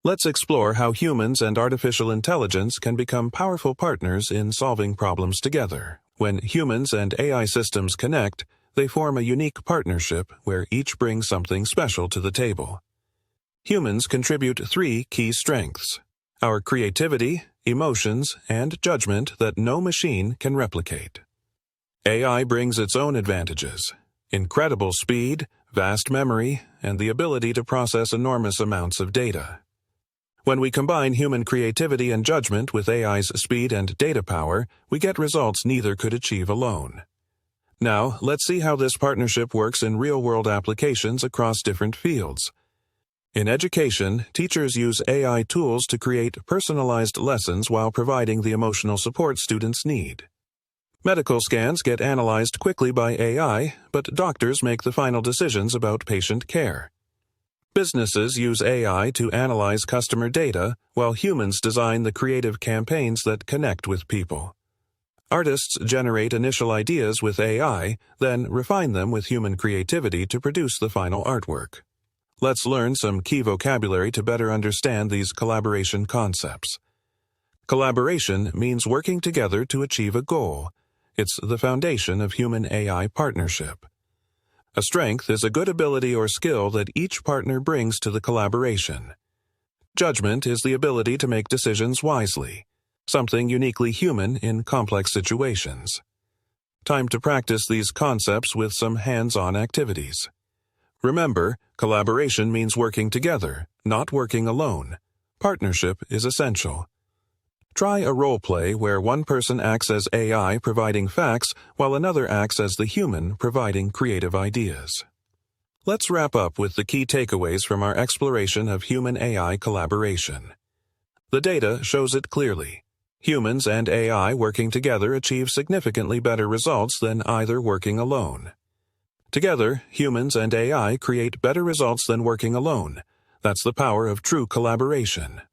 Let's explore how humans and artificial intelligence can become powerful partners in solving problems together. When humans and AI systems connect, they form a unique partnership where each brings something special to the table. Humans contribute three key strengths: our creativity, emotions, and judgment that no machine can replicate. AI brings its own advantages: incredible speed, vast memory, and the ability to process enormous amounts of data. When we combine human creativity and judgment with AI's speed and data power, we get results neither could achieve alone. Now, let's see how this partnership works in real-world applications across different fields. In education, teachers use AI tools to create personalized lessons while providing the emotional support students need. Medical scans get analyzed quickly by AI, but doctors make the final decisions about patient care. Businesses use AI to analyze customer data, while humans design the creative campaigns that connect with people. Artists generate initial ideas with AI, then refine them with human creativity to produce the final artwork. Let's learn some key vocabulary to better understand these collaboration concepts. Collaboration means working together to achieve a goal. It's the foundation of human-AI partnership. A strength is a good ability or skill that each partner brings to the collaboration. Judgment is the ability to make decisions wisely, something uniquely human in complex situations. Time to practice these concepts with some hands-on activities. Remember, collaboration means working together, not working alone. Partnership is essential. Try a role play where one person acts as AI providing facts while another acts as the human providing creative ideas. Let's wrap up with the key takeaways from our exploration of human-AI collaboration. The data shows it clearly. Humans and AI working together achieve significantly better results than either working alone. Together, humans and AI create better results than working alone. That's the power of true collaboration.